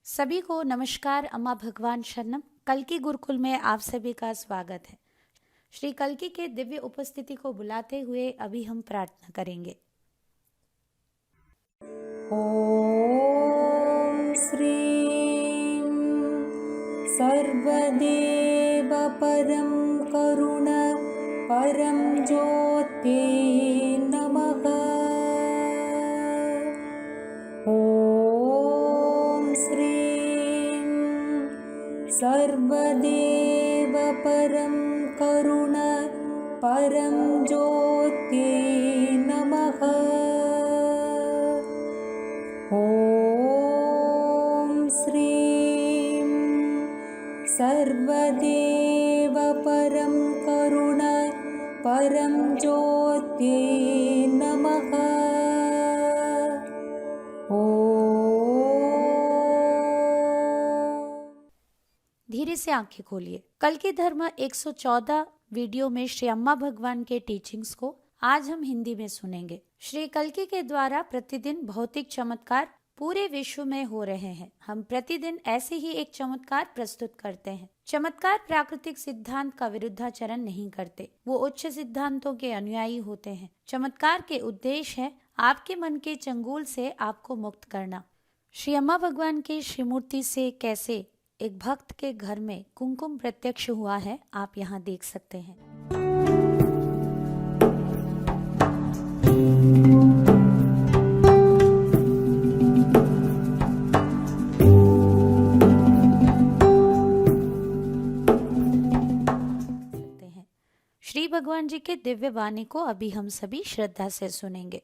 सभी को नमस्कार। अम्मा भगवान शरणम। कल्कि गुरुकुल में आप सभी का स्वागत है। श्री कल्कि के दिव्य उपस्थिति को बुलाते हुए अभी हम प्रार्थना करेंगे। ॐ श्रीं सर्वदेव परं करुण परं ज्योते नमः। ॐ श्रीं सर्वदेव परं करुण परं ज्योते नमः। ॐ श्रीं सर्वदेव परं करुण परं ज्योते नमः। धीरे से आंखें खोलिए। कल्कि धर्म 114 वीडियो में श्री अम्मा भगवान के टीचिंग्स को आज हम हिंदी में सुनेंगे। श्री कल्कि के द्वारा प्रतिदिन भौतिक चमत्कार पूरे विश्व में हो रहे हैं। हम प्रतिदिन ऐसे ही एक चमत्कार प्रस्तुत करते हैं। चमत्कार प्राकृतिक सिद्धांत का विरुद्धाचरण नहीं करते, वो उच्च सिद्धांतों के अनुयायी होते हैं। चमत्कार के उद्देश्य है आपके मन के चंगुल से आपको मुक्त करना। श्री अम्मा भगवान की श्रीमूर्ति से कैसे एक भक्त के घर में कुमकुम प्रत्यक्ष हुआ है, आप यहाँ देख सकते हैं। श्री भगवान जी के दिव्य वाणी को अभी हम सभी श्रद्धा से सुनेंगे।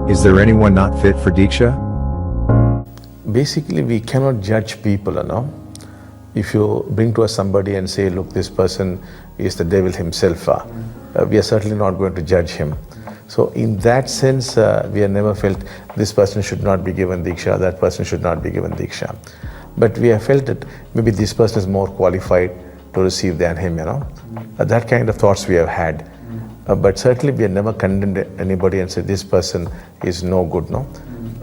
Is there anyone not fit for Diksha? Basically, we cannot judge people, you know. If you bring to us somebody and say, look, this person is the devil himself, we are certainly not going to judge him. So in that sense, we have never felt this person should not be given Diksha, that person should not be given Diksha. But we have felt that maybe this person is more qualified to receive than him, you know. That kind of thoughts we have had. But certainly we have never condemned anybody and said this person is no good, no.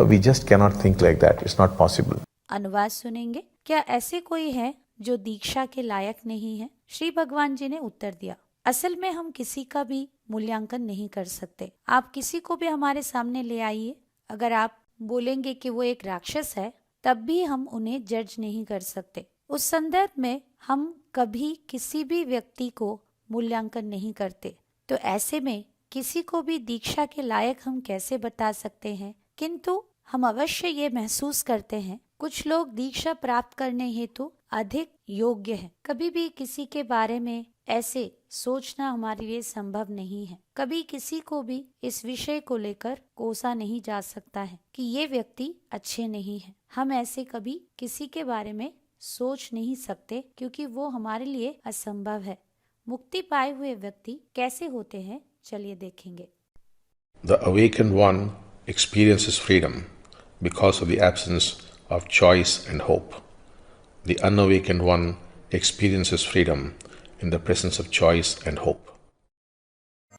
We just cannot think like that. It's not possible. अनुवाद सुनेंगे। क्या ऐसे कोई है जो दीक्षा के लायक नहीं है? श्री भगवान जी ने उत्तर दिया, असल में हम किसी का भी मूल्यांकन नहीं कर सकते। आप किसी को भी हमारे सामने ले आइए, अगर आप बोलेंगे कि वो एक राक्षस है, तब भी हम उन्हें जज नहीं कर सकते। उस संदर्भ में हम कभी किसी भी व्यक्ति को मूल्यांकन नहीं करते। तो ऐसे में किसी को भी दीक्षा के लायक हम कैसे बता सकते हैं? किंतु हम अवश्य ये महसूस करते हैं कुछ लोग दीक्षा प्राप्त करने हेतु अधिक योग्य हैं। कभी भी किसी के बारे में ऐसे सोचना हमारे लिए संभव नहीं है। कभी किसी को भी इस विषय को लेकर कोसा नहीं जा सकता है कि ये व्यक्ति अच्छे नहीं है। हम ऐसे कभी किसी के बारे में सोच नहीं सकते क्योंकि वो हमारे लिए असंभव है। मुक्ति पाए हुए व्यक्ति कैसे होते हैं, चलिए देखेंगे। The awakened one experiences freedom because of the absence of choice and hope. The unawakened one experiences freedom in the presence of choice and hope.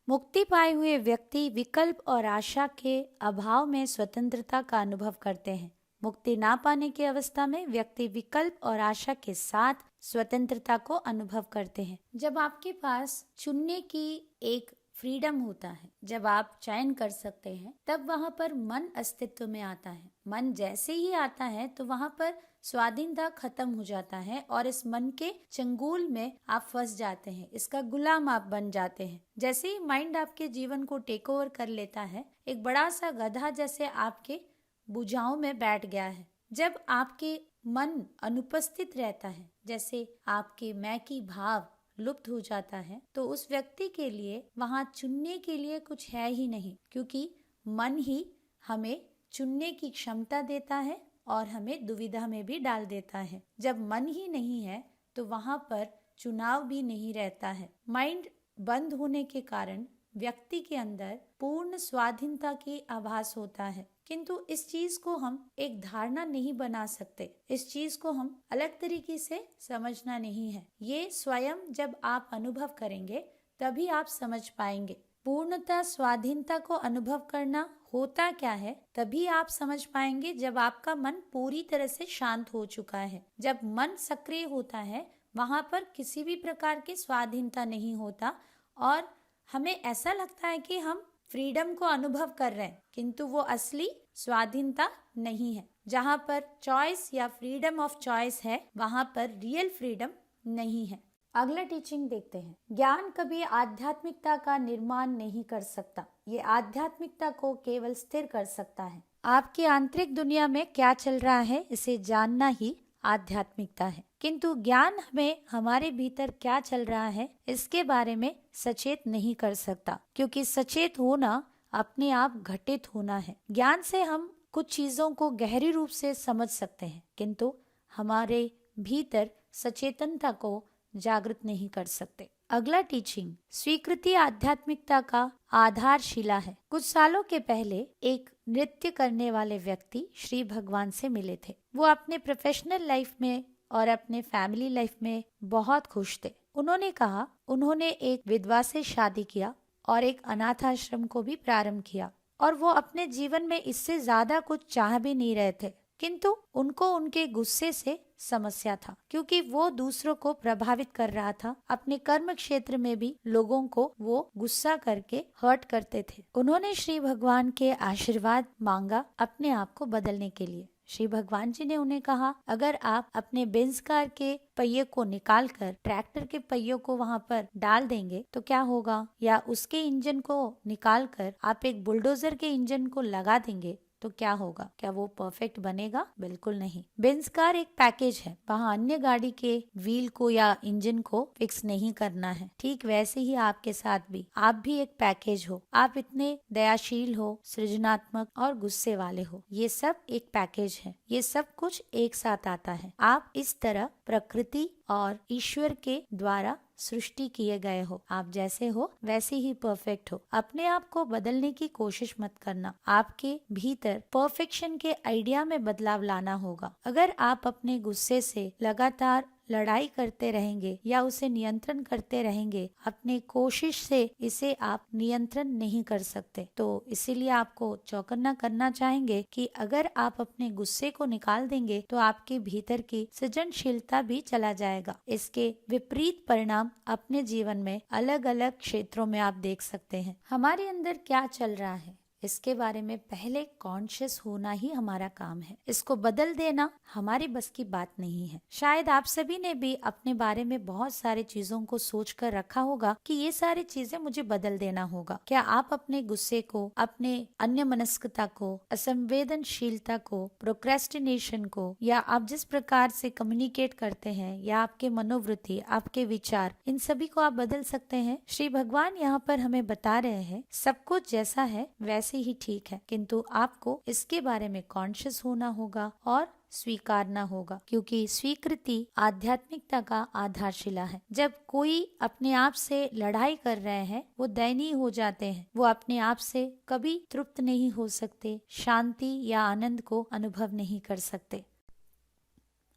मुक्ति पाए हुए व्यक्ति विकल्प और आशा के अभाव में स्वतंत्रता का अनुभव करते हैं। मुक्ति ना पाने की अवस्था में व्यक्ति विकल्प और आशा के साथ स्वतंत्रता को अनुभव करते हैं। जब आपके पास चुनने की एक फ्रीडम होता है, जब आप चयन कर सकते हैं, तब वहाँ पर मन अस्तित्व में आता है। मन जैसे ही आता है तो वहाँ पर स्वाधीनता खत्म हो जाता है और इस मन के चंगुल में आप फंस जाते हैं, इसका गुलाम आप बन जाते हैं। जैसे ही माइंड आपके जीवन को टेक ओवर कर लेता है, एक बड़ा सा गधा जैसे आपके भुजाओं में बैठ गया है। जब आपके मन अनुपस्थित रहता है, जैसे आपके मैं की भाव लुप्त हो जाता है, तो उस व्यक्ति के लिए वहां चुनने के लिए कुछ है ही नहीं, क्योंकि मन ही हमें चुनने की क्षमता देता है और हमें दुविधा में भी डाल देता है। जब मन ही नहीं है तो वहां पर चुनाव भी नहीं रहता है। माइंड बंद होने के कारण व्यक्ति के अंदर पूर्ण स्वाधीनता की आभास होता है, किंतु इस चीज को हम एक धारणा नहीं बना सकते। इस चीज को हम अलग तरीके से समझना नहीं है। ये स्वयं जब आप अनुभव करेंगे तभी आप समझ पाएंगे। पूर्णता स्वाधीनता को अनुभव करना होता क्या है तभी आप समझ पाएंगे जब आपका मन पूरी तरह से शांत हो चुका है। जब मन सक्रिय होता है वहां पर किसी भी प्रकार की स्वाधीनता नहीं होता और हमें ऐसा लगता है कि हम फ्रीडम को अनुभव कर रहे हैं, किंतु वो असली स्वाधीनता नहीं है। जहाँ पर चॉइस या फ्रीडम ऑफ चॉइस है वहां पर रियल फ्रीडम नहीं है। अगला टीचिंग देखते हैं। ज्ञान कभी आध्यात्मिकता का निर्माण नहीं कर सकता, ये आध्यात्मिकता को केवल स्थिर कर सकता है। आपकी आंतरिक दुनिया में क्या चल रहा है इसे जानना ही आध्यात्मिकता है, किंतु ज्ञान हमें हमारे भीतर क्या चल रहा है इसके बारे में सचेत नहीं कर सकता, क्योंकि सचेत होना अपने आप घटित होना है। ज्ञान से हम कुछ चीजों को गहरी रूप से समझ सकते हैं, किंतु हमारे भीतर सचेतनता को जागृत नहीं कर सकते। अगला टीचिंग, स्वीकृति आध्यात्मिकता का आधारशिला है। कुछ सालों के पहले एक नृत्य करने वाले व्यक्ति श्री भगवान से मिले थे। वो अपने प्रोफेशनल लाइफ में और अपने फैमिली लाइफ में बहुत खुश थे। उन्होंने कहा उन्होंने एक विधवा से शादी किया और एक अनाथ आश्रम को भी प्रारंभ किया और वो अपने जीवन में इससे ज्यादा कुछ चाह भी नहीं रहे थे, किंतु उनको उनके गुस्से से समस्या था, क्योंकि वो दूसरों को प्रभावित कर रहा था। अपने कर्म क्षेत्र में भी लोगों को वो गुस्सा करके हर्ट करते थे। उन्होंने श्री भगवान के आशीर्वाद मांगा अपने आप को बदलने के लिए। श्री भगवान जी ने उन्हें कहा, अगर आप अपने बेंज कार के पहिए को निकालकर ट्रैक्टर के पहियों को वहाँ पर डाल देंगे तो क्या होगा, या उसके इंजन को निकालकर आप एक बुलडोजर के इंजन को लगा देंगे तो क्या होगा? क्या वो परफेक्ट बनेगा? बिल्कुल नहीं। बेंज कार एक पैकेज है, वहाँ अन्य गाड़ी के व्हील को या इंजन को फिक्स नहीं करना है। ठीक वैसे ही आपके साथ भी, आप भी एक पैकेज हो। आप इतने दयाशील हो, सृजनात्मक और गुस्से वाले हो, ये सब एक पैकेज है। ये सब कुछ एक साथ आता है। आप इस तरह प्रकृति और ईश्वर के द्वारा सृष्टि किए गए हो। आप जैसे हो वैसे ही परफेक्ट हो। अपने आप को बदलने की कोशिश मत करना। आपके भीतर परफेक्शन के आइडिया में बदलाव लाना होगा। अगर आप अपने गुस्से से लगातार लड़ाई करते रहेंगे या उसे नियंत्रण करते रहेंगे, अपने कोशिश से इसे आप नियंत्रण नहीं कर सकते। तो इसीलिए आपको चौकन्ना करना चाहेंगे कि अगर आप अपने गुस्से को निकाल देंगे तो आपके भीतर की सृजनशीलता भी चला जाएगा। इसके विपरीत परिणाम अपने जीवन में अलग अलग क्षेत्रों में आप देख सकते हैं। हमारे अंदर क्या चल रहा है इसके बारे में पहले कॉन्शियस होना ही हमारा काम है। इसको बदल देना हमारी बस की बात नहीं है। शायद आप सभी ने भी अपने बारे में बहुत सारी चीजों को सोच कर रखा होगा कि ये सारी चीजें मुझे बदल देना होगा। क्या आप अपने गुस्से को, अपने अन्य मनस्कता को, असंवेदनशीलता को, प्रोक्रेस्टिनेशन को, या आप जिस प्रकार से कम्युनिकेट करते हैं या आपके मनोवृत्ति, आपके विचार, इन सभी को आप बदल सकते हैं? श्री भगवान यहाँ पर हमें बता रहे हैं सब कुछ जैसा है वैसे ही ठीक है, किंतु आपको इसके बारे में कॉन्शियस होना होगा और स्वीकारना होगा, क्योंकि स्वीकृति आध्यात्मिकता का आधारशिला है। जब कोई अपने आप से लड़ाई कर रहे हैं वो दयनीय हो जाते हैं। वो अपने आप से कभी तृप्त नहीं हो सकते, शांति या आनंद को अनुभव नहीं कर सकते।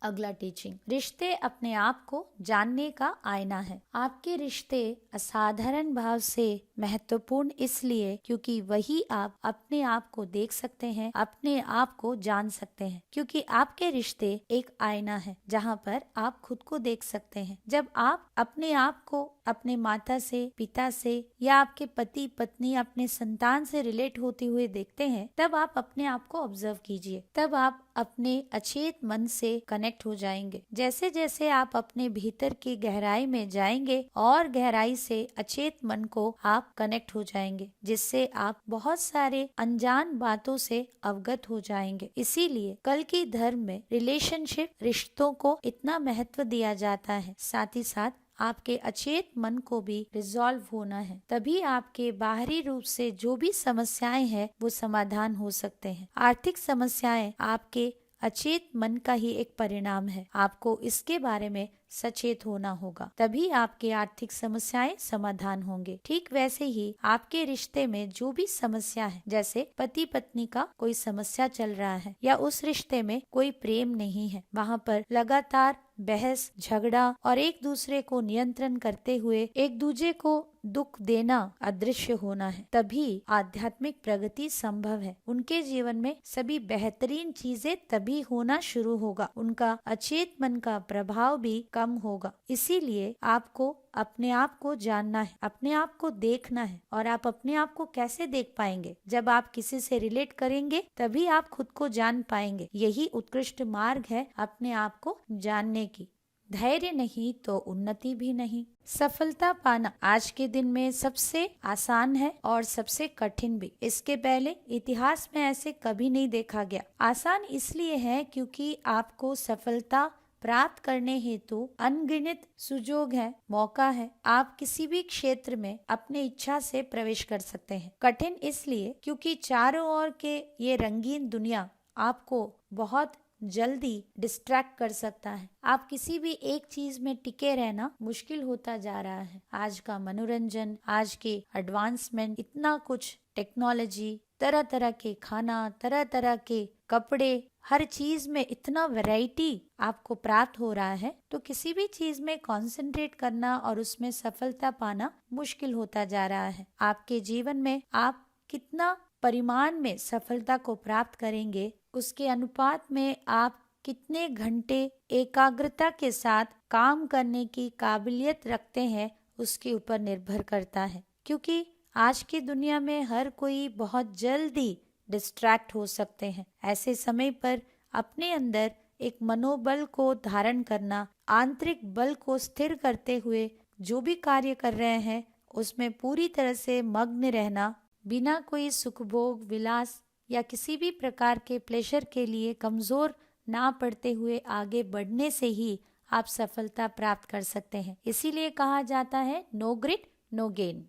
अगला टीचिंग, रिश्ते अपने आप को जानने का आईना है। आपके रिश्ते असाधारण भाव से महत्वपूर्ण इसलिए क्योंकि वही आप अपने आप को देख सकते हैं, अपने आप को जान सकते हैं, क्योंकि आपके रिश्ते एक आईना है जहाँ पर आप खुद को देख सकते हैं। जब आप अपने आप को अपने माता से, पिता से या आपके पति पत्नी, अपने संतान से रिलेट होते हुए देखते हैं, तब आप अपने आप को ऑब्जर्व कीजिए। तब आप अपने अचेत मन से कनेक्ट हो जाएंगे। जैसे जैसे आप अपने भीतर की गहराई में जाएंगे और गहराई से अचेत मन को आप कनेक्ट हो जाएंगे, जिससे आप बहुत सारे अनजान बातों से अवगत हो जाएंगे। इसीलिए कल की धर्म में रिलेशनशिप, रिश्तों को इतना महत्व दिया जाता है। साथ ही साथ आपके अचेत मन को भी रिजॉल्व होना है, तभी आपके बाहरी रूप से जो भी समस्याएं हैं वो समाधान हो सकते हैं। आर्थिक समस्याएं आपके अचेत मन का ही एक परिणाम है। आपको इसके बारे में सचेत होना होगा, तभी आपके आर्थिक समस्याएं समाधान होंगे। ठीक वैसे ही आपके रिश्ते में जो भी समस्या है, जैसे पति पत्नी का कोई समस्या चल रहा है या उस रिश्ते में कोई प्रेम नहीं है, वहाँ पर लगातार बहस झगड़ा और एक दूसरे को नियंत्रण करते हुए एक दूसरे को दुख देना अदृश्य होना है, तभी आध्यात्मिक प्रगति संभव है। उनके जीवन में सभी बेहतरीन चीजें तभी होना शुरू होगा, उनका अचेत मन का प्रभाव भी कम होगा। इसीलिए आपको अपने आप को जानना है, अपने आप को देखना है। और आप अपने आप को कैसे देख पाएंगे? जब आप किसी से रिलेट करेंगे तभी आप खुद को जान पाएंगे। यही उत्कृष्ट मार्ग है अपने आप को जानने की। धैर्य नहीं तो उन्नति भी नहीं। सफलता पाना आज के दिन में सबसे आसान है और सबसे कठिन भी। इसके पहले इतिहास में ऐसे कभी नहीं देखा गया। आसान इसलिए है क्योंकि आपको सफलता प्राप्त करने हेतु अनगिनत सुजोग है, मौका है। आप किसी भी क्षेत्र में अपने इच्छा से प्रवेश कर सकते हैं। कठिन इसलिए क्योंकि चारों ओर के ये रंगीन दुनिया आपको बहुत जल्दी डिस्ट्रैक्ट कर सकता है। आप किसी भी एक चीज में टिके रहना मुश्किल होता जा रहा है। आज का मनोरंजन, आज के एडवांसमेंट, इतना कुछ टेक्नोलॉजी, तरह तरह के खाना, तरह तरह के कपड़े, हर चीज में इतना वैरायटी आपको प्राप्त हो रहा है, तो किसी भी चीज में कंसंट्रेट करना और उसमें सफलता पाना मुश्किल होता जा रहा है। आपके जीवन में आप कितना परिमाण में सफलता को प्राप्त करेंगे, उसके अनुपात में आप कितने घंटे एकाग्रता के साथ काम करने की काबिलियत रखते हैं, उसके ऊपर निर्भर करता है। क्योंकि आज की दुनिया में हर कोई बहुत जल्दी डिस्ट्रैक्ट हो सकते हैं। ऐसे समय पर अपने अंदर एक मनोबल को धारण करना, आंतरिक बल को स्थिर करते हुए जो भी कार्य कर रहे हैं उसमें पूरी तरह से मग्न रहना, बिना कोई सुखभोग, विलास या किसी भी प्रकार के प्लेजर के लिए कमजोर ना पड़ते हुए आगे बढ़ने से ही आप सफलता प्राप्त कर सकते हैं। इसीलिए कहा जाता है नो ग्रिट नो गेन।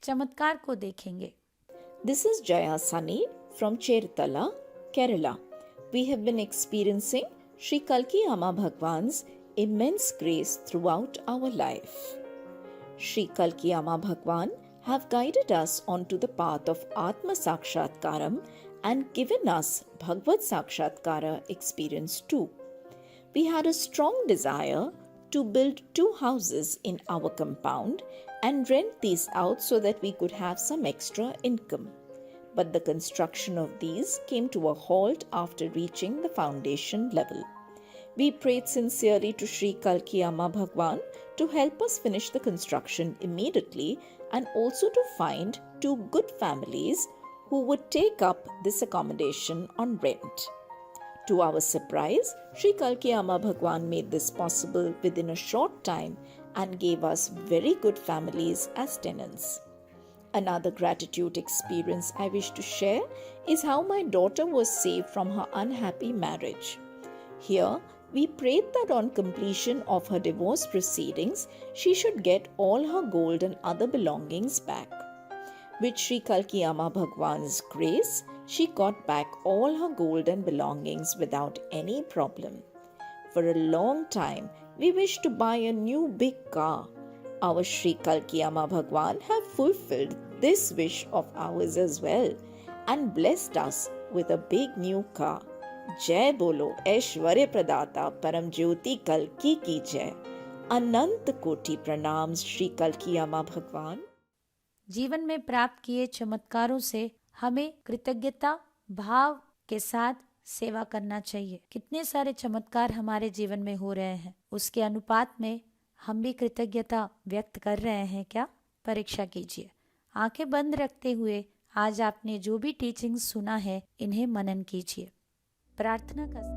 चमत्कार को देखेंगे। This is Jaya Sunny from Chertala, Kerala. We have been experiencing Sri Kalki Amma Bhagwan's immense grace throughout our life. Sri Kalki Amma Bhagwan have guided us onto the path of Atma Sakshatkaram and given us Bhagavad Sakshatkara experience too. We had a strong desire to build 2 houses in our compound and rent these out so that we could have some extra income. But the construction of these came to a halt after reaching the foundation level. We prayed sincerely to Sri Kalki Amma Bhagwan to help us finish the construction immediately and also to find 2 good families who would take up this accommodation on rent. To our surprise, Sri Kalki Amma Bhagwan made this possible within a short time and gave us very good families as tenants. Another gratitude experience I wish to share is how my daughter was saved from her unhappy marriage. Here, we prayed that on completion of her divorce proceedings, she should get all her gold and other belongings back. With Sri Kalki Amma Bhagwan's grace, she got back all her gold and belongings without any problem. For a long time, we wished to buy a new big car. Our Sri Kalki Amma Bhagwan have fulfilled this wish of ours as well and blessed us with a big new car. जय बोलो ऐश्वर्य प्रदाता परम ज्योति कल्की की जय। अनंत कोटि प्रणाम श्री कल्की अम्मा भगवान। जीवन में प्राप्त किए चमत्कारों से हमें कृतज्ञता भाव के साथ सेवा करना चाहिए। कितने सारे चमत्कार हमारे जीवन में हो रहे हैं, उसके अनुपात में हम भी कृतज्ञता व्यक्त कर रहे हैं क्या? परीक्षा कीजिए। आंखें बंद रखते हुए आज आपने जो भी टीचिंग सुना है इन्हें मनन कीजिए। प्रार्थना का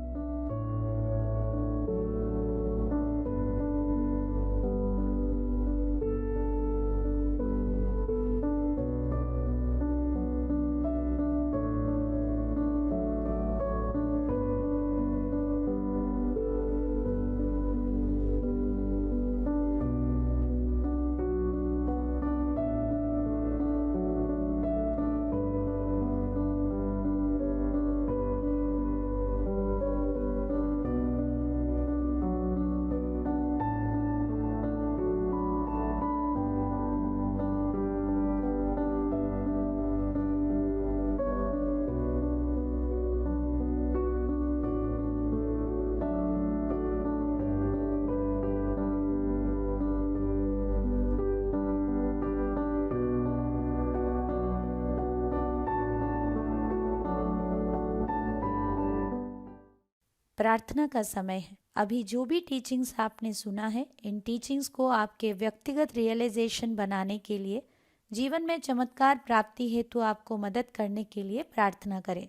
प्रार्थना का समय है। अभी जो भी टीचिंग्स आपने सुना है, इन टीचिंग्स को आपके व्यक्तिगत रियलाइजेशन बनाने के लिए, जीवन में चमत्कार प्राप्ति हेतु आपको मदद करने के लिए प्रार्थना करें।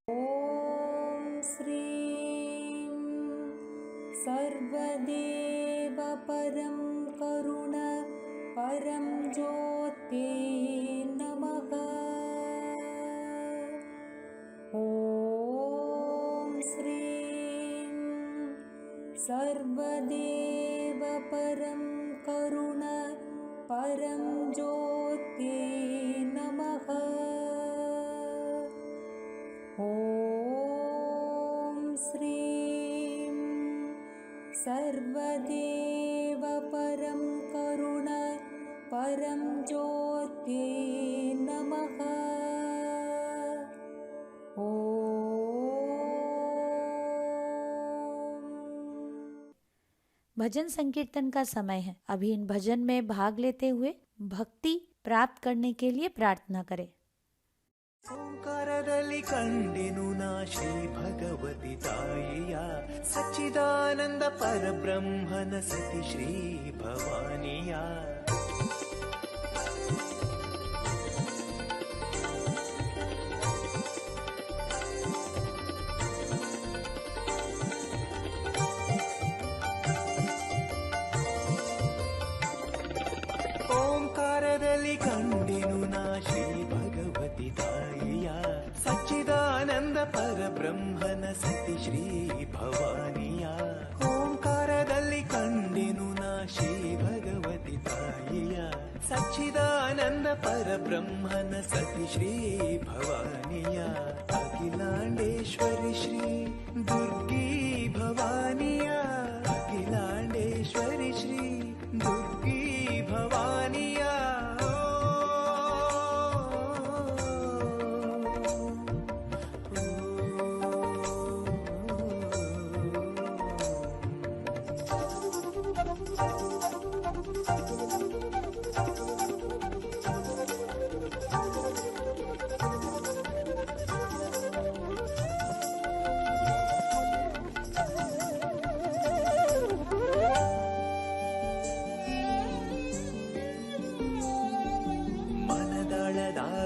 ॐ श्रीं सर्वदेव परं करुण परं ज्योते नमः। ॐ श्रीं सर्वदेव परं करुण परं ज्योते नमः। ॐ श्रीं सर्वदेव परं करुण परं ज्योते नमः। भजन संकीर्तन का समय है। अभी इन भजन में भाग लेते हुए भक्ति प्राप्त करने के लिए प्रार्थना करें। ಓಂಕಾರದಲ್ಲಿ ಕಂಡೆನು ನಾ ಶ್ರೀ ಭಗವತಿ ತಾಯಿಯ ಸಚ್ಚಿದಾನಂದ ಪರಬ್ರಹ್ಮನ ಸತಿ ಶ್ರೀ ಭವಾನಿಯ ಓಂಕಾರದಲ್ಲಿ ಕಂಡೆನು ನಾ ಶ್ರೀ ಭಗವತಿ ತಾಯಿಯ ಸಚ್ಚಿದಾನಂದ ಪರಬ್ರಹ್ಮನ ಸತಿ ಶ್ರೀ ಭವಾನಿಯ ಓಂಕಾರದಲ್ಲಿ ಕಂಡೆನು ನಾ ಶ್ರೀ ಭಗವತಿ ತಾಯಿಯ ಸಚ್ಚಿದಾನಂದ ಪರಬ್ರಹ್ಮನ ಸತಿ ಶ್ರೀ ಭವಾನಿಯ ಅಖಿಲಾಂಡೇಶ್ವರಿ ಶ್ರೀ ದುರ್ಗಿ ಭವಾನಿಯ ಅಖಿಲಾಂಡೇಶ್ವರಿ ಶ್ರೀ ದುರ್ಗಿ ಭವಾನಿಯ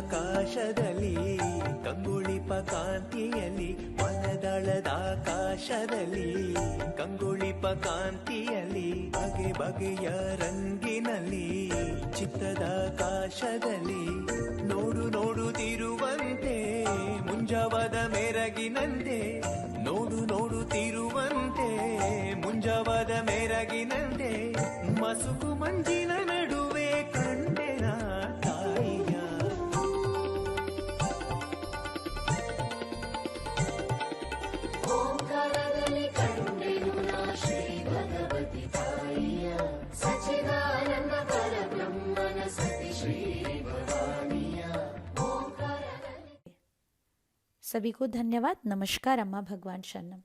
ಆಕಾಶದಲ್ಲಿ ಕಂಗೊಳಿಪ ಕಾಂತಿಯಲ್ಲಿ ಮನದಳದಾಕಾಶದಲ್ಲಿ ಕಂಗೊಳಿಪ ಕಾಂತಿಯಲ್ಲಿ ಬಗೆ ಬಗೆಯ ರಂಗಿನಲ್ಲಿ ಚಿತ್ತದಾಕಾಶದಲ್ಲಿ ನೋಡು ನೋಡುತ್ತಿರುವಂತೆ ಮುಂಜಾವದ ಮೆರಗಿನಂತೆ ನೋಡು ನೋಡುತ್ತಿರುವಂತೆ ಮುಂಜಾವದ ಮೆರಗಿನಂತೆ ಮಸುಕು ಮಂಜಿನ ನಡುವೆ ಕಂಡೆನ ತಾಯಿಯ ಓಂಕಾರದಲ್ಲಿ ಕಂಡೆನು ನಾ ಶ್ರೀ ಭಗವತಿ ತಾಯಿಯ ಸಚ್ಚಿದಾನಂದ ಪರಬ್ರಹ್ಮನ ಸತಿ ಶ್ರೀ ಭವಾನಿಯ ಓಂಕಾರದಲ್ಲಿ। सभी को धन्यवाद। नमस्कार। अम्मा भगवान शरणम।